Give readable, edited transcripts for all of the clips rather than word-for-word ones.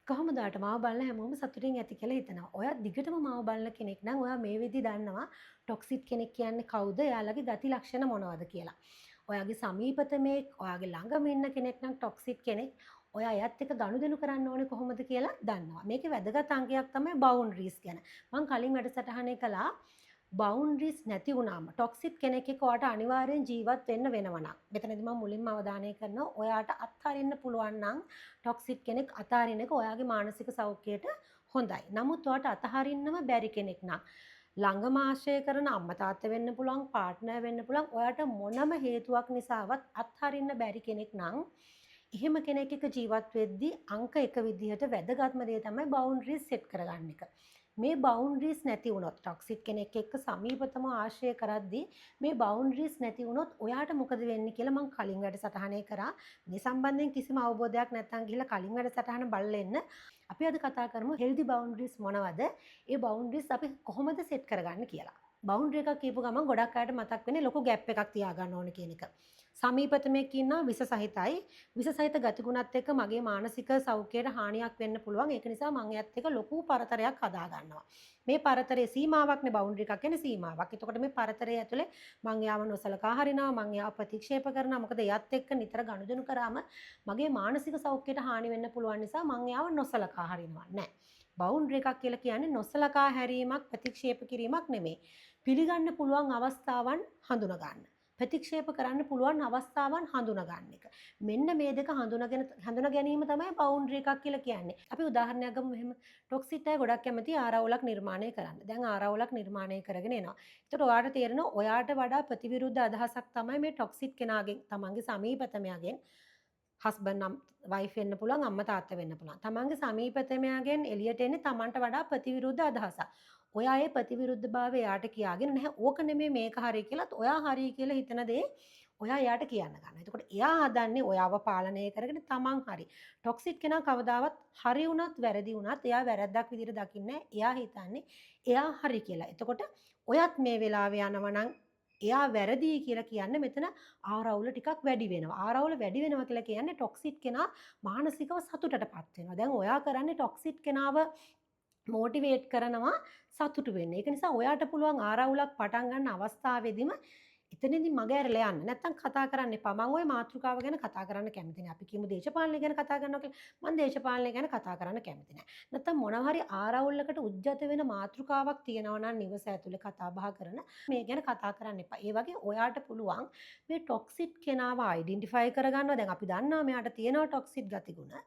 කොහොමද ඔයාට මාව බලන හැමෝම සතුටින් ඇති කියලා හිතනවා. ඔයා දිගටම මාව බලන කෙනෙක් නම් ඔයා මේ විදි දන්නවා ටොක්සික් කෙනෙක් කියන්නේ කවුද? එයාලගේ ගති ලක්ෂණ මොනවද කියලා. ඔයාගේ සමීපතමේ ඔයාගේ ළඟම ඉන්න කෙනෙක් නම් ටොක්සික් කෙනෙක්. ඔයා එයත් එක්ක ගනුදෙනු කරන්න ඕනේ කොහොමද කියලා දන්නවා. මේකේ වැදගත් අංකයක් තමයි බවුන්ඩරිස් ගැන. මම කලින් වැඩසටහනේ කළා බවුන්ඩරිස් නැති වුණාම ටොක්සික් කෙනෙක් එක්ක ඔයාට අනිවාර්යෙන් ජීවත් වෙන්න වෙනවා නම්. මෙතනදී මම මුලින්ම අවධානය කරනවා ඔයාට අත්හරින්න පුළුවන් නම් ටොක්සික් කෙනෙක් අතාරින එක ඔයාගේ මානසික සෞඛ්‍යයට හොඳයි. නමුත් ඔයාට අතහරින්නම බැරි කෙනෙක් නම් ළඟම ආශ්‍රය කරන අම්මා තාත්තා වෙන්න පුළුවන්, පාර්ට්නර් වෙන්න පුළුවන්. ඔයාට මොනම හේතුවක් නිසාවත් අත්හරින්න බැරි කෙනෙක් නම් එහෙම කෙනෙක් එක්ක ජීවත් වෙද්දී අංක 1 විදිහට වැදගත්ම දේ තමයි බවුන්ඩරිස් සෙට් කරගන්න එක. මේ බවුන්ඩරිස් නැති වුණොත් ටොක්සික් කෙනෙක් එක්ක සමීපතම ආශ්‍රය කරද්දී මේ බවුන්ඩරිස් නැති වුණොත් ඔයාට මොකද වෙන්නේ කියලා මම කලින් වැඩසටහනේ කරා. මේ සම්බන්ධයෙන් කිසිම අවබෝධයක් නැත්නම් ගිහලා කලින් වැඩසටහන බලලා එන්න. අපි අද කතා කරමු හෙල්දි බවුන්ඩරිස් මොනවද? ඒ බවුන්ඩරිස් අපි කොහොමද සෙට් කරගන්නේ කියලා. බවුන්ඩරි එකක් කියපු ගමන් ගොඩක් අයට මතක් වෙන්නේ ලොකු ગેප් එකක් තියාගන්න ඕන කියන එක. සමීපතමෙක් ඉන්නවා විස සහිතයි. විස සහිත ගතිගුණත් එක්ක මගේ මානසික සෞඛ්‍යයට හානියක් වෙන්න පුළුවන්. ඒක නිසා මම එයත් එක්ක ලොකු පරතරයක් හදා ගන්නවා. මේ පරතරයේ සීමාවක්නේ බවුන්ඩරි එකක් කියන්නේ සීමාවක්. එතකොට මේ පරතරය ඇතුලේ මම යාව නොසලකා හරිනවා, මම යාව ප්‍රතික්ෂේප කරනවා. මොකද එයත් එක්ක නිතර ගනුදෙනු කරාම මගේ මානසික සෞඛ්‍යයට හානි වෙන්න පුළුවන් නිසා මම යාව නොසලකා හරිනවා නෑ. බවුන්ඩරි එකක් කියලා කියන්නේ නොසලකා හැරීමක්, ප්‍රතික්ෂේප කිරීමක් නෙමෙයි. පිළිගන්න පුළුවන් අවස්ථාවන් හඳුනා ගන්න. ප්‍රතික්ෂේප කරන්න පුළුවන් අවස්ථාවන් හඳුනා ගන්න එක. මෙන්න මේ දෙක හඳුනා ගැනීම තමයි බවුන්ඩරි එකක් කියලා කියන්නේ. අපි උදාහරණයක් ගමු මෙහෙම ටොක්සික් අය ගොඩක් කැමති ආරවුලක් නිර්මාණය කරන්න. දැන් ආරවුලක් නිර්මාණය කරගෙන එනවා. ඒතකොට ඔයාට තේරෙනවා ඔයාට වඩා ප්‍රතිවිරුද්ධ අදහසක් තමයි මේ ටොක්සික් කෙනාගෙන්, තමන්ගේ සමීපතමයාගෙන් හස්බන්ඩ් නම් වයිෆ් වෙන්න පුළුවන්, අම්මා තාත්තා වෙන්න පුළුවන්. තමන්ගේ සමීපතමයාගෙන් එළියට එන්නේ තමන්ට වඩා ප්‍රතිවිරුද්ධ අදහසක්. ඔයා ඒ ප්‍රතිවිරුද්ධභාවය එයාට කියාගෙන නැහැ. ඕක නෙමෙයි මේක හරි කියලාත් ඔයා හරි කියලා හිතන දේ ඔයා එයාට කියන්න ගන්න. එතකොට එයා හදන්නේ ඔයාව පාලනය කරගෙන තමන් හරි. ටොක්සික් කෙනා කවදාවත් හරි වුණත් වැරදි වුණත් එයා වැරද්දක් විදිහට දකින්නේ නැහැ. එයා හිතන්නේ එයා හරි කියලා. එතකොට ඔයත් මේ වෙලාවේ යනවා නම් එයා වැරදි කියලා කියන්නේ මෙතන ආරවුල ටිකක් වැඩි වෙනවා. ආරවුල වැඩි වෙනවා කියලා කියන්නේ ටොක්සික් කෙනා මානසිකව සතුටටපත් වෙනවා. දැන් ඔයා කරන්නේ ටොක්සික් කෙනාව මෝටිවේට් කරනවා සතුටු වෙන්න. ඒක නිසා ඔයාට පුළුවන් ආරවුලක් පටන් ගන්න අවස්ථාවේදීම එතනදී මග ඇරලා යන්න. නැත්තම් කතා කරන්න එපා. මම ওই මාතෘකාව ගැන කතා කරන්න කැමති නෑ. අපි කියමු දේශපාලනය ගැන කතා කරනවා කියලා. මම දේශපාලනය ගැන කතා කරන්න කැමති නෑ. නැත්තම් මොනවා හරි ආරවුලකට උද්ගත වෙන මාතෘකාවක් තියෙනවා නම් නිවස ඇතුලේ කතා බහ කරන මේ ගැන කතා කරන්න එපා. ඒ වගේ ඔයාට පුළුවන් මේ ටොක්සික් කෙනාව අයිඩෙන්ටිෆයි කරගන්නවා. දැන් අපි දන්නවා මෙයාට තියෙනවා ටොක්සික් ගතිගුණ.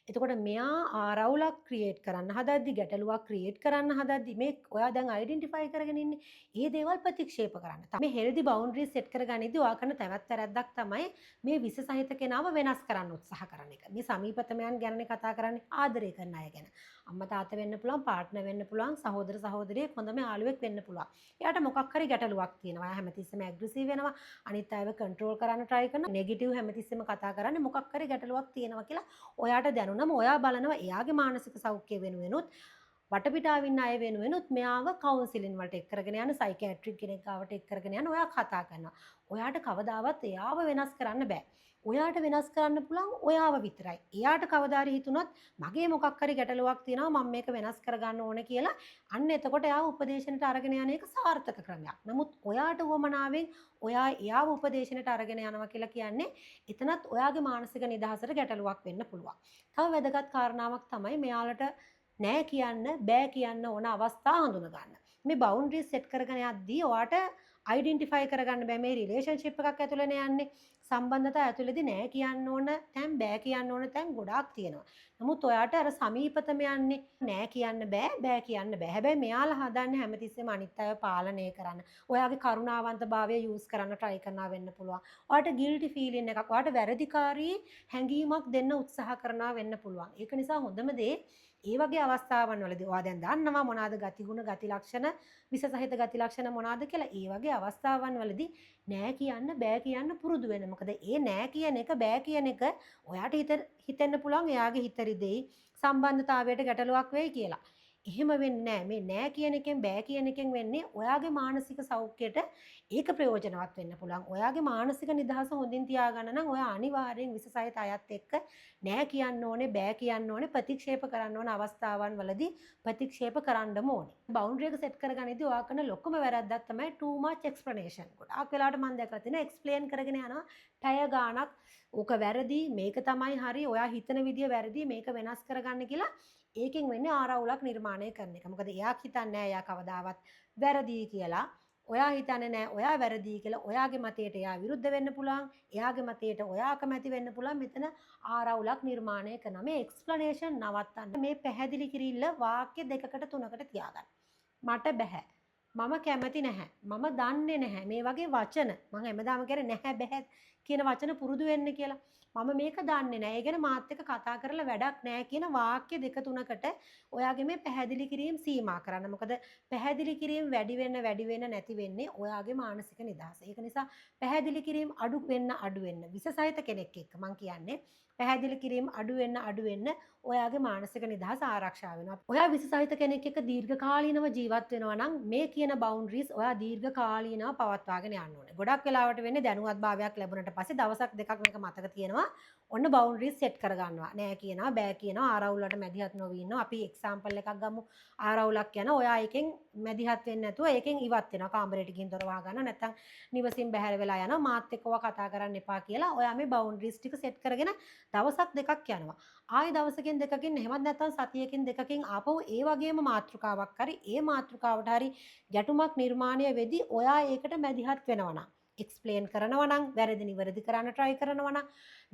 එතකොට මෙයා ආරවුලක් ක්‍රියේට් කරන්න හදද්දි, ගැටලුවක් ක්‍රියේට් කරන්න හදද්දි මේ ඔයා දැන් අයිඩෙන්ටිෆයි කරගෙන ඉන්නේ. ඒ දේවල් ප්‍රතික්ෂේප කරන්න. මේ හෙල්දි බවුන්ඩරිස් සෙට් කරගනිද්දී ඔයා කරන තවත් වැරද්දක් තමයි මේ විස සහිත කෙනාව වෙනස් කරන්න උත්සාහ කරන එක. මේ සමීපතමයන් ගැනනේ කතා කරන්නේ, ආදරය කරන අය ගැන. අම්මා තාත්තා වෙන්න පුළුවන්, පාර්ට්නර් වෙන්න පුළුවන්, සහෝදර සහෝදරියෙක්, හොඳම යාළුවෙක් වෙන්න පුළුවන්. එයාට මොකක් හරි ගැටලුවක් තියෙනවා. එයා හැමතිස්සෙම ඇග්‍රෙසිව් වෙනවා. අනිත් අයව කන්ට්‍රෝල් කරන්න try කරනවා. නෙගටිව් හැමතිස්සෙම කතා කරන්නේ මොකක් හරි ගැටලුවක් තියෙනවා කියලා ඔයාට දැනුණම ඔයා බලනවා එයාගේ මානසික සෞඛ්‍ය වෙනුවෙනුත් වටපිටාව ඉන්න අය වෙනුවෙනුත් මෙයාව කවුන්සිලින් වලට එක් කරගෙන යන සයිකියාට්‍රික් කෙනෙක් ගාවට එක් කරගෙන යන ඔයා කතා කරනවා. ඔයාට කවදාවත් එයාව වෙනස් කරන්න බෑ. ඔයාට වෙනස් කරන්න පුළුවන් ඔයාව විතරයි. එයාට කවදා හරි හිතුණොත් මගේ මොකක් හරි ගැටලුවක් තියෙනවා මම මේක වෙනස් කරගන්න ඕනේ කියලා අන්න එතකොට එයාව උපදේශනයට අරගෙන යන එක සාර්ථක ක්‍රමයක්. නමුත් ඔයාට වමනාවෙන් ඔයා එයාව උපදේශනයට අරගෙන යනවා කියලා කියන්නේ එතනත් ඔයාගේ මානසික නිදහසට ගැටලුවක් වෙන්න පුළුවන්. තව වැදගත් කාරණාවක් තමයි මෙයාලට නෑ කියන්න බෑ කියන්න ඕන අවස්ථා හඳුනා ගන්න. මේ බවුන්ඩරිස් සෙට් කරගෙන යද්දී ඔයාට අයිඩෙන්ටිෆයි කරගන්න බෑ මේ රිලේෂන්ෂිප් එකක් ඇතුළේනේ යන්නේ. සම්බන්ධතා ඇතුළේදී නෑ කියන්න ඕන තැන් බෑ කියන්න ඕන තැන් ගොඩාක් තියෙනවා. නමුත් ඔයාට අර සමීපතම යන්නේ නෑ කියන්න බෑ කියන්න බෑ. හැබැයි මෙයාලා හදන්නේ හැමතිස්සෙම අනිත් අයව පාලනය කරන්න. ඔයාගේ කරුණාවන්තභාවය යූස් කරන්න try කරනවා වෙන්න පුළුවන්. ඔයාට ගිල්ටි ෆීලින් එකක්, ඔයාට වැරදිකාරී හැඟීමක් දෙන්න උත්සාහ කරනවා වෙන්න පුළුවන්. ඒක නිසා හොඳම දේ ඒ වගේ අවස්ථාවන් වලදී ඔයා දැන් දන්නවා මොනවාද ගතිගුණ, ගති ලක්ෂණ, විස සහිත ගති ලක්ෂණ මොනවාද කියලා. ඒ වගේ අවස්ථාවන් වලදී නෑ කියන්න බෑ කියන්න පුරුදු වෙන්න. මොකද ඒ නෑ කියන එක බෑ කියන එක ඔයාට හිතෙන්න පුළුවන් එයාගේ හිත රිදෙයි, සම්බන්ධතාවයට ගැටලුවක් වෙයි කියලා. එහෙම වෙන්නේ නැහැ. මේ නෑ කියන එකෙන් බෑ කියන එකෙන් වෙන්නේ ඔයාගේ මානසික සෞඛ්‍යයට ඒක ප්‍රයෝජනවත් වෙන්න පුළුවන්. ඔයාගේ මානසික නිදහස හොඳින් තියාගන්න නම් ඔයා අනිවාර්යෙන් විශේෂයිත අයත් එක්ක නෑ කියන්න ඕනේ, බෑ කියන්න ඕනේ, ප්‍රතික්ෂේප කරන්න ඕන අවස්ථාවන් වලදී ප්‍රතික්ෂේප කරන්නම ඕනේ. බවුන්ඩරි එක සෙට් කරගන්නදී ඔයා කරන ලොකුම වැරද්දක් තමයි too much explanation. ගොඩාක් වෙලාවට මම දැකලා තියෙනවා එක්ස්ප්ලেইন කරගෙන යනවා පැය ගාණක්. ඕක වැරදි, මේක තමයි හරි, ඔයා හිතන විදිය වැරදි, මේක වෙනස් කරගන්න කියලා ඒකෙන් වෙන්නේ ආරවුලක් නිර්මාණය කරන එක. මොකද එයා හිතන්නේ නැහැ එයා කවදාවත් වැරදි කියලා. ඔයා හිතන්නේ නැහැ ඔයා වැරදි කියලා. ඔයාගේ මතයට එයා විරුද්ධ වෙන්න පුළුවන්. එයාගේ මතයට ඔයා කැමති වෙන්න පුළුවන්. මෙතන ආරවුලක් නිර්මාණය කරනවා. මේ එක්ස්ප්ලනේෂන් නවත්තන්න. මේ පැහැදිලි කිරිල්ල වාක්‍ය දෙකකට තුනකට තියාගන්න. මට බෑ. මම කැමති නැහැ. මම දන්නේ නැහැ. මේ වගේ වචන මම හැමදාම කියන්නේ නැහැ බෑ කියන වචන පුරුදු වෙන්න කියලා. මම මේක දන්නේ නැහැ. ඒ ගැන මාත් එක්ක කතා කරලා වැඩක් නැහැ කියන වාක්‍ය දෙක තුනකට ඔයාගේ මේ පැහැදිලි කිරීම සීමා කරන්න. මොකද පැහැදිලි කිරීම වැඩි වෙන්න නැති වෙන්නේ ඔයාගේ මානසික නිදහස. ඒක නිසා පැහැදිලි කිරීම අඩු වෙන්න විශේෂයිත කෙනෙක් එක්ක මම කියන්නේ පැහැදිලි කිරීම අඩු වෙන්න ඔයාගේ මානසික නිදහස ආරක්ෂා වෙනවා. ඔයා විශේෂයිත කෙනෙක් එක්ක දීර්ඝකාලීනව ජීවත් වෙනවා නම් මේ කියන බවුන්ඩරිස් ඔයා දීර්ඝකාලීනව පවත්වාගෙන යන්න ඕනේ. ගොඩක් වෙලාවට වෙන්නේ දැනුවත්භාවයක් ලැබුණට පස්සේ දවසක් දෙකක් මේක මතක තියෙනවා. ඔන්න බවුන්ඩරිස් සෙට් කරගන්නවා. නෑ කියනවා, බෑ කියනවා, ආරවුල් වලට මැදිහත් නොවී ඉන්නවා. අපි එක්සැම්පල් එකක් ගමු. ආරවුලක් යන ඔයා එකෙන් මැදිහත් වෙන්නේ නැතුව ඒකෙන් ඉවත් වෙනවා. කාමරයට ගිහින් දොර වහ ගන්නවා. නැත්නම් නිවසින් බැහැර වෙලා යනවා. මාත් එක්ක ඔයා කතා කරන්න එපා කියලා ඔයා මේ බවුන්ඩරිස් ටික සෙට් කරගෙන දවසක් දෙකක් යනවා. ආයෙ දවසකින් දෙකකින් එහෙමත් නැත්නම් සතියකින් දෙකකින් ආපහු ඒ වගේම මාතෘකාවක් හරි ඒ මාතෘකාවට හරි ගැටුමක් නිර්මාණය වෙදී ඔයා ඒකට මැදිහත් වෙනවා නම් එක්ස්ප්ලেইন කරනවා නම් වැරදි නිවැරදි කරන්න try කරනවා නම්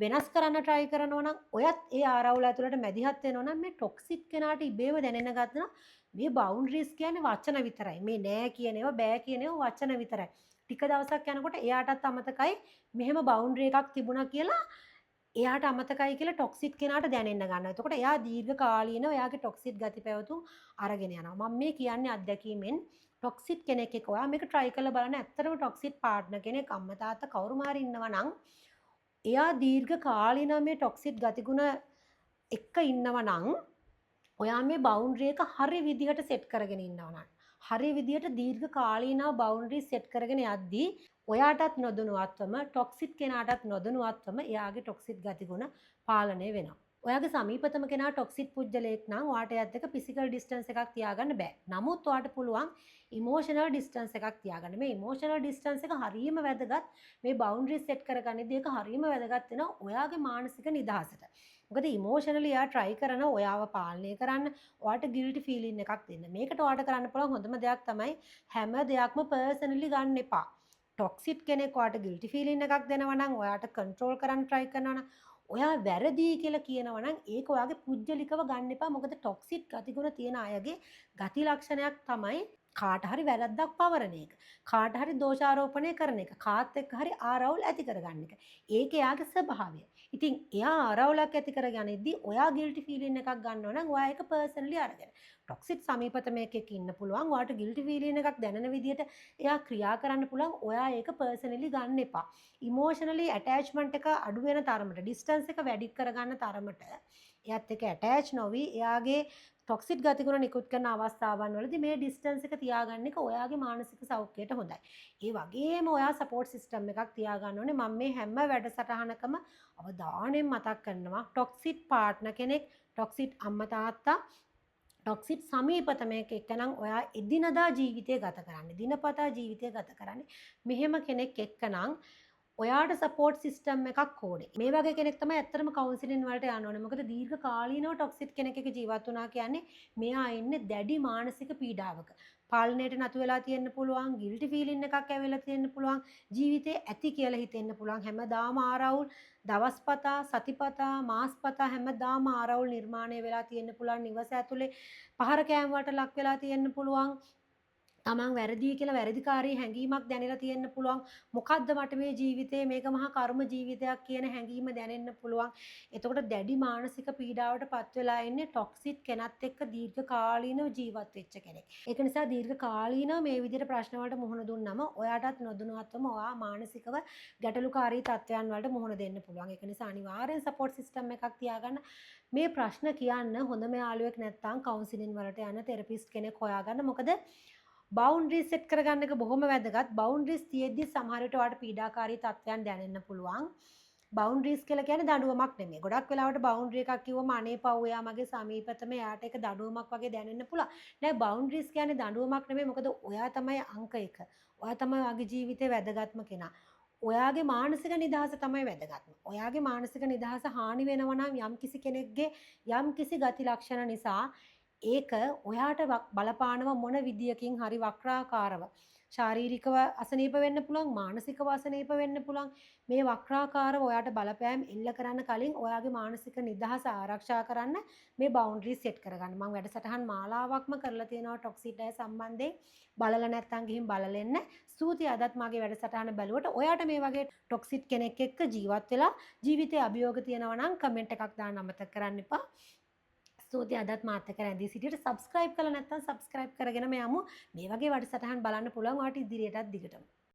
වෙනස් කරන්න try කරනවා නම් ඔයත් ඒ ආරවුල ඇතුළට මැදිහත් වෙනවා නම් මේ ටොක්සික් කෙනාට ඉබේම දැනෙන්න ගන්නවා මේ බවුන්ඩරිස් කියන්නේ වචන විතරයි. මේ නෑ කියන ඒවා බෑ කියන ඒවා වචන විතරයි. ටික දවසක් යනකොට එයාටත් අමතකයි මෙහෙම බවුන්ඩරි එකක් තිබුණා කියලා එයාට අමතකයි කියලා ටොක්සික් කෙනාට දැනෙන්න ගන්නවා. එතකොට එයා දීර්ඝකාලීනව එයාගේ ටොක්සික් ගති පැවතුම් අරගෙන යනවා. මම මේ කියන්නේ අත්දැකීමෙන් ටොක්සික් කෙනෙක් එක්ක ඔයා මේක try කරලා බලන්න. ඇත්තටම ටොක්සික් partner කෙනෙක් අම්මා තාත්තා කවුරු මාරි ඉන්නවා නම් එයා දීර්ඝකාලීනව මේ ටොක්සික් ගතිගුණ එක්ක ඉන්නවා නම් ඔයා මේ බවුන්ඩරි එක හරි විදිහට සෙට් කරගෙන ඉන්නවා නම් හරි විදිහට දීර්ඝකාලීනව බවුන්ඩරි සෙට් කරගෙන යද්දී ඔයාටත් නොදැනුවත්වම ටොක්සික් කෙනාටත් නොදැනුවත්වම එයාගේ ටොක්සික් ගතිගුණ පාලනය වෙනවා. ඔයාගේ සමීපතම කෙනා ටොක්සික් පුජ්‍යලයක් නම් ඔයාට එයත් එක්ක ෆිසිකල් ඩිස්ටන්ස් එකක් තියාගන්න බෑ. නමුත් ඔයාට පුළුවන් ඉමෝෂනල් ඩිස්ටන්ස් එකක් තියාගන්න. මේ ඉමෝෂනල් ඩිස්ටන්ස් එක හරියම වැදගත්. මේ බවුන්ඩරි සෙට් කරගන්නදී ඒක හරියම වැදගත් වෙනවා ඔයාගේ මානසික නිදහසට. මොකද ඉමෝෂනලි එයා try කරන ඔයාව පාලනය කරන්න ඔයාට ගිල්ටි ෆීලින් එකක් දෙන්න. මේකට ඔයාට කරන්න පුළුවන් හොඳම දෙයක් තමයි හැම දෙයක්ම පර්සනලි ගන්න එපා. ටොක්සික් කෙනෙක් ඔයාට ගිල්ටි ෆීලින් එකක් දෙනවා නම් ඔයාට කන්ට්‍රෝල් කරන්න try කරනවා නම් ඔයා වැරදි කියලා කියනවා නම් ඒක ඔයාගේ පුජ්‍යලිකව ගන්න එපා. මොකද ටොක්සික් ගතිගුණ තියෙන අයගේ ගති ලක්ෂණයක් තමයි කාට හරි වැරද්දක් පවරන එක. කාට හරි දෝෂාරෝපණය කරන එක. කාත් එක්ක හරි ආරවුල් ඇති කරගන්න එක. ඒක එයාගේ ස්වභාවය. ඉතින් එයා ආරවුලක් ඇති කරගනිද්දී ඔයා ගිල්ටි ෆීලින් එකක් ගන්නවා නම් ඔයා ඒක පර්සනලි අරගෙන ටොක්සික් සමීපතමයක ඉන්න පුළුවන්. ඔයාට ගිල්ටි ෆීලින් එකක් දැනෙන විදිහට එයා ක්‍රියා කරන්න පුළුවන්. ඔයා ඒක පර්සනලි ගන්න එපා. ඉමෝෂනලි ඇටැච්මන්ට් එක අඩු වෙන තරමට ඩිස්ටන්ස් එක වැඩි කරගන්න තරමට එයාත් එක්ක ඇටැච් නොවි එයාගේ ටොක්සික් ගතිගුණ නිකුත් කරන අවස්ථාවන් වලදී මේ ඩිස්ටන්ස් එක තියාගන්න එක ඔයාගේ මානසික සෞඛ්‍යයට හොඳයි. ඒ වගේම ඔයා සපෝට් සිස්ටම් එකක් තියාගන්න ඕනේ. මම මේ හැම වැඩසටහනකම අවධානයෙන් මතක් කරනවා ටොක්සික් පාර්ට්නර් කෙනෙක්, ටොක්සික් අම්මා තාත්තා, ටොක්සික් සමීපතමයක එක්කනම් ඔයා එදිනදා ජීවිතය ගත කරන්නේ. දිනපතා ජීවිතය ගත කරන්නේ. මෙහෙම කෙනෙක් එක්කනම් ඔයාට සපෝට් සිස්ටම් එකක් ඕනේ. මේ වගේ කෙනෙක් තමයි ඇත්තටම කවුන්සිලින් වලට යන්න ඕනේ. මොකද දීර්ඝකාලීනව ටොක්සික් කෙනෙක් එක්ක ජීවත් වුණා කියන්නේ මෙයා ඉන්නේ දැඩි මානසික පීඩාවක. පාලනයට නතු වෙලා තියෙන්න පුළුවන්, ගිල්ටි ෆීලින් එකක් ඇවිල්ලා තියෙන්න පුළුවන්, ජීවිතේ ඇති කියලා හිතෙන්න පුළුවන්. හැමදාම ආරවුල්, දවස්පතා, සතිපතා, මාස්පතා හැමදාම ආරවුල් නිර්මාණය වෙලා තියෙන්න පුළුවන්. නිවස ඇතුලේ පහර කෑම වලට ලක් වෙලා තියෙන්න පුළුවන්. තමන් වැරදි කියලා වැරදිකාරී හැඟීමක් දැනෙලා තියෙන්න පුළුවන්. මොකද්ද මට මේ ජීවිතේ මේක මහා කර්ම ජීවිතයක් කියන හැඟීම දැනෙන්න පුළුවන්. එතකොට දැඩි මානසික පීඩාවට පත් වෙලා ඉන්නේ ටොක්සික් කෙනත් එක්ක දීර්ඝ කාලීනව ජීවත් වෙච්ච කෙනෙක්. ඒක නිසා දීර්ඝ කාලීනව මේ විදිහට ප්‍රශ්න වලට මුහුණ දුන්නම ඔයාටත් නොදුනවත්වම ඔයා මානසිකව ගැටලුකාරී තත්ත්වයන් වලට මුහුණ දෙන්න පුළුවන්. ඒක නිසා අනිවාර්යෙන් සපෝට් සිස්ටම් එකක් තියාගන්න. මේ ප්‍රශ්න කියන්න හොඳම යාළුවෙක් නැත්නම් කවුන්සිලින් වලට යන තෙරපිස්ට් කෙනෙක් හොයාගන්න. මොකද බවුන්ඩරිස් සෙට් කරගන්න එක බොහොම වැදගත්. බවුන්ඩරිස් තියෙද්දි සමහර විට ඔයාලට පීඩාකාරී තත්ත්වයන් දැනෙන්න පුළුවන්. බවුන්ඩරිස් කියලා කියන්නේ දඬුවමක් නෙමෙයි. ගොඩක් වෙලාවට බවුන්ඩරි එකක් කිව්වම අනේ පව් එයා මගේ සමීපතම එයාට ඒක දඬුවමක් වගේ දැනෙන්න පුළුවන්. නෑ බවුන්ඩරිස් කියන්නේ දඬුවමක් නෙමෙයි. මොකද ඔයා තමයි අංක 1. ඔයා තමයි ඔයාගේ ජීවිතේ වැදගත්ම කෙනා. ඔයාගේ මානසික නිදහස තමයි වැදගත්ම. ඔයාගේ මානසික නිදහස හානි වෙනවා නම් යම්කිසි කෙනෙක්ගේ යම්කිසි ගති ලක්ෂණ නිසා ඒක ඔයාට බලපානව මොන විදියකින් හරි වක්‍රාකාරව ශාරීරිකව අසනීප වෙන්න පුළුවන් මානසිකව අසනීප වෙන්න පුළුවන් මේ වක්‍රාකාරව ඔයාට බලපෑම් එල්ල කරන්න කලින් ඔයාගේ මානසික නිදහස ආරක්ෂා කරන්න මේ බවුන්ඩරිස් සෙට් කරගන්න. මම වැඩසටහන් මාලාවක්ම කරලා තියෙනවා ටොක්සික් අය සම්බන්ධයෙන්. බලලා නැත්නම් ගිහින් බලලෙන්න. ස්තුතියි අදත් මාගේ වැඩසටහන බැලුවට. ඔයාට මේ වගේ ටොක්සික් කෙනෙක් එක්ක ජීවත් වෙලා ජීවිතේ අභියෝග තියෙනවා නම් කමෙන්ට් එකක් දාන්න අමතක කරන්න එපා. ස්තුතියි අදත් මාත් එක්ක රැඳී සිටියට සබ්ස්ක්‍රයිබ් කරලා නැත්නම් සබ්ස්ක්‍රයිබ් කරගෙනම යමු. මේ වගේ වැඩසටහන් බලන්න පුළුවන් ඔයාට ඉදිරියටත් දිගටම.